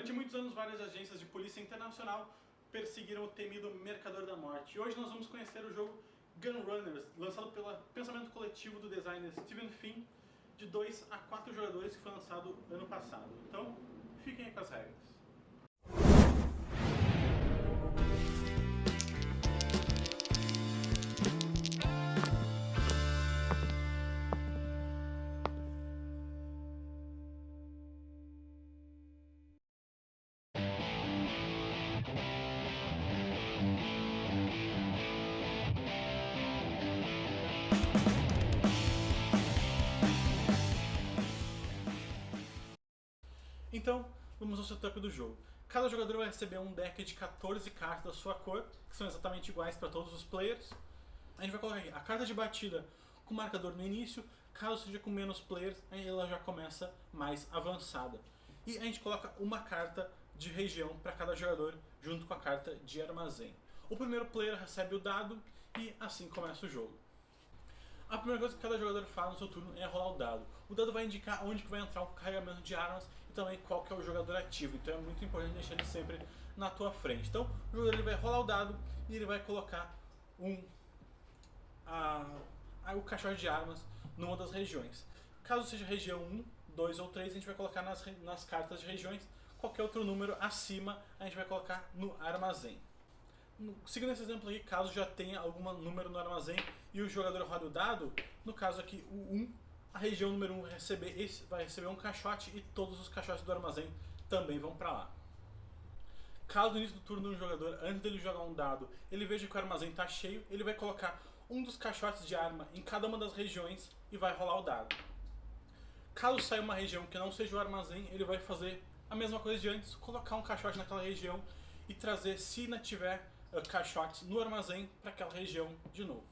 Durante muitos anos, várias agências de polícia internacional perseguiram o temido Mercador da Morte. E hoje nós vamos conhecer o jogo Gunrunners, lançado pelo pensamento coletivo do designer Steven Finn, de 2 a 4 jogadores, que foi lançado ano passado. Então, fiquem aí com as regras. Então, vamos ao setup do jogo. Cada jogador vai receber um deck de 14 cartas da sua cor, que são exatamente iguais para todos os players. A gente vai colocar aqui a carta de batida com marcador no início, caso seja com menos players, aí ela já começa mais avançada. E a gente coloca uma carta de região para cada jogador, junto com a carta de armazém. O primeiro player recebe o dado e assim começa o jogo. A primeira coisa que cada jogador faz no seu turno é rolar o dado. O dado vai indicar onde que vai entrar o carregamento de armas e também qual que é o jogador ativo. Então é muito importante deixar ele sempre na tua frente. Então o jogador ele vai rolar o dado e ele vai colocar o caixote de armas numa das regiões. Caso seja região 1, 2 ou 3, a gente vai colocar nas cartas de regiões. Qualquer outro número acima a gente vai colocar no armazém. Seguindo esse exemplo aqui, caso já tenha algum número no armazém e o jogador roda o dado, no caso aqui o 1, a região número 1 vai receber um caixote e todos os caixotes do armazém também vão para lá. Caso no início do turno do jogador, antes dele jogar um dado, ele veja que o armazém está cheio, ele vai colocar um dos caixotes de arma em cada uma das regiões e vai rolar o dado. Caso saia uma região que não seja o armazém, ele vai fazer a mesma coisa de antes, colocar um caixote naquela região e trazer, se ainda tiver caixotes no armazém, para aquela região de novo.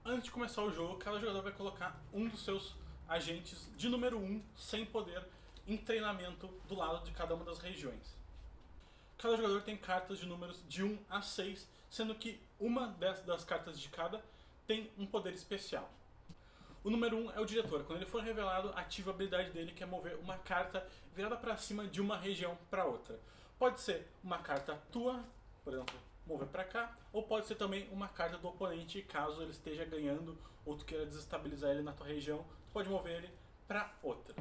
Antes de começar o jogo, cada jogador vai colocar um dos seus agentes de número 1, sem poder, em treinamento do lado de cada uma das regiões. Cada jogador tem cartas de números de 1 a 6, sendo que uma das cartas de cada tem um poder especial. O número 1 é o diretor. Quando ele for revelado, ativa a habilidade dele, que é mover uma carta virada para cima de uma região para outra. Pode ser uma carta tua, por exemplo, mover para cá, ou pode ser também uma carta do oponente, caso ele esteja ganhando ou tu queira desestabilizar ele na tua região, tu pode mover ele para outra.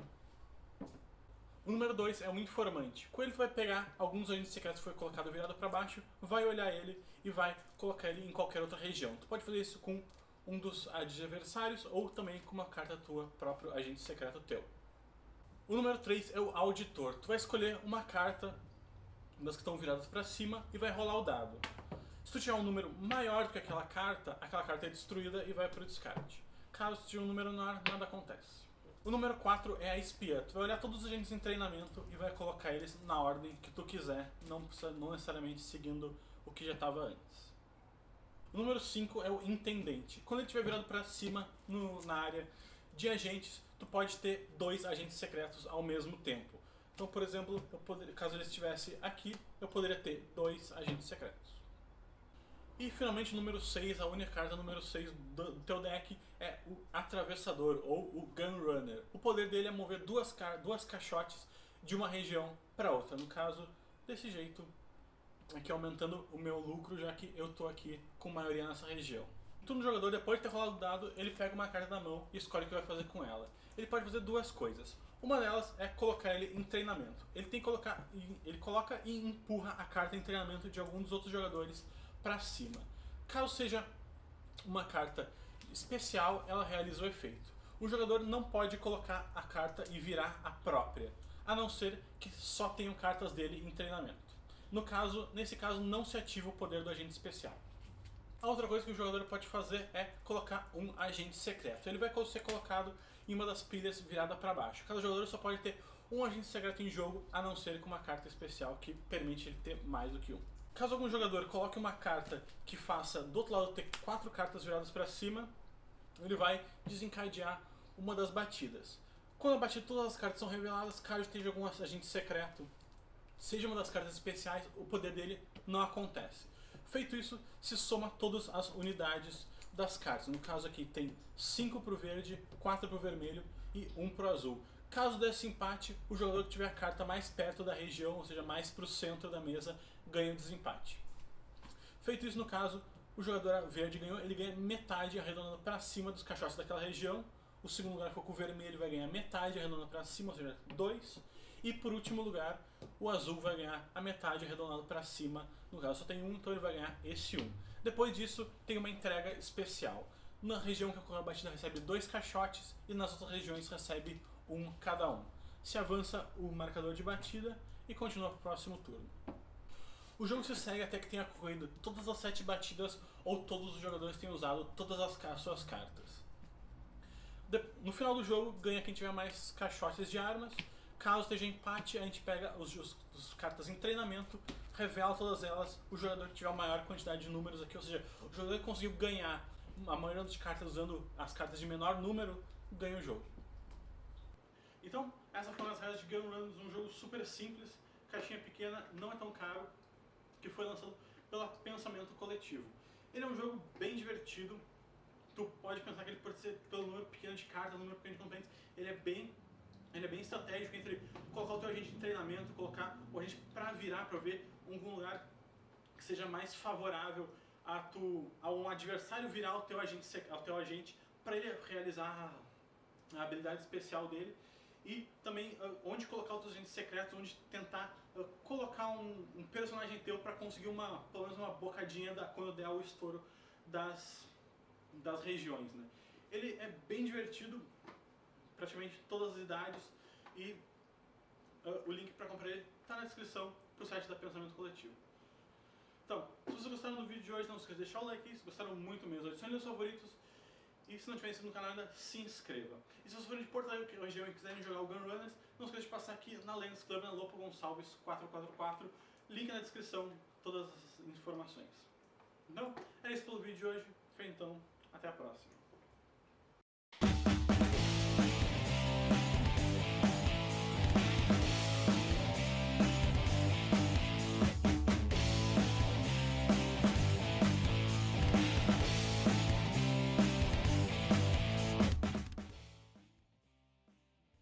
O número 2 é um informante. Com ele tu vai pegar alguns agentes secretos que foi colocado virado para baixo, vai olhar ele e vai colocar ele em qualquer outra região. Tu pode fazer isso com um dos adversários ou também com uma carta tua, próprio agente secreto teu. O número 3 é o auditor. Tu vai escolher uma carta das que estão viradas para cima e vai rolar o dado. Se tu tiver um número maior do que aquela carta é destruída e vai para o descarte. Caso tu tiver um número menor, nada acontece. O número 4 é a espiã. Tu vai olhar todos os agentes em treinamento e vai colocar eles na ordem que tu quiser, não necessariamente seguindo o que já estava antes. O número 5 é o intendente. Quando ele estiver virado para cima na área de agentes, tu pode ter 2 agentes secretos ao mesmo tempo. Então, por exemplo, caso ele estivesse aqui, eu poderia ter 2 agentes secretos. E finalmente o número 6, a única carta número 6 do teu deck é o Atravessador, ou o Gunrunner. O poder dele é mover duas caixotes de uma região para outra. No caso, desse jeito, aqui aumentando o meu lucro, já que eu estou aqui com maioria nessa região. No jogador, depois de ter rolado o dado, ele pega uma carta da mão e escolhe o que vai fazer com ela. Ele pode fazer 2 coisas. Uma delas é colocar ele em treinamento. Ele coloca e empurra a carta em treinamento de algum dos outros jogadores para cima. Caso seja uma carta especial, ela realiza o efeito. O jogador não pode colocar a carta e virar a própria, a não ser que só tenham cartas dele em treinamento. Nesse caso, não se ativa o poder do agente especial. A outra coisa que o jogador pode fazer é colocar um agente secreto. Ele vai ser colocado em uma das pilhas virada para baixo. Cada jogador só pode ter um agente secreto em jogo, a não ser com uma carta especial que permite ele ter mais do que um. Caso algum jogador coloque uma carta que faça do outro lado ter 4 cartas viradas para cima, ele vai desencadear uma das batidas. Quando a batida, todas as cartas são reveladas. Caso esteja algum agente secreto, seja uma das cartas especiais, o poder dele não acontece. Feito isso, se soma todas as unidades das cartas. No caso aqui tem 5 para o verde, 4 para o vermelho e 1 para o azul. Caso desse empate, o jogador que tiver a carta mais perto da região, ou seja, mais para o centro da mesa, ganha o desempate. Feito isso, no caso, o jogador verde ganhou, ele ganha metade arredondando para cima dos caixotes daquela região. O segundo lugar ficou com o vermelho, vai ganhar metade arredondando para cima, ou seja, 2. E por último lugar, o azul vai ganhar a metade arredondado para cima. No caso só tem 1, então ele vai ganhar esse 1. Depois disso, tem uma entrega especial. Na região que ocorreu a batida recebe 2 caixotes e nas outras regiões recebe 1 cada um. Se avança o marcador de batida e continua para o próximo turno. O jogo se segue até que tenha ocorrido todas as 7 batidas ou todos os jogadores tenham usado todas as suas cartas. No final do jogo, ganha quem tiver mais caixotes de armas. Caso esteja empate, a gente pega as cartas em treinamento, revela todas elas, o jogador que tiver a maior quantidade de números aqui, ou seja, o jogador que conseguiu ganhar a maioria das cartas usando as cartas de menor número, ganha o jogo. Então, essas foram as regras de Gunrunners, um jogo super simples, caixinha pequena, não é tão caro, que foi lançado pelo Pensamento Coletivo. Ele é um jogo bem divertido, tu pode pensar que ele pode ser pelo número pequeno de cartas, número pequeno de componentes, ele é bem estratégico entre colocar o teu agente em treinamento, colocar o agente pra virar, pra ver algum lugar que seja mais favorável a um adversário virar ao teu agente para ele realizar a habilidade especial dele, e também onde colocar os teus agentes secretos, onde tentar colocar um personagem teu para conseguir pelo menos uma bocadinha quando der o estouro das regiões, né? Ele é bem divertido, praticamente todas as idades, e o link para comprar ele está na descrição pro site da Pensamento Coletivo. Então, se vocês gostaram do vídeo de hoje, não esqueça de deixar o like aí, se gostaram muito mesmo, adicione os favoritos, e se não tiver inscrito no canal ainda, se inscreva. E se vocês forem de Porto Alegre, região, e quiserem jogar o Gunrunners, não esqueça de passar aqui na Lens Club, na Lopo Gonçalves 444, link na descrição, todas as informações. Então, é isso pelo vídeo de hoje, então, até a próxima.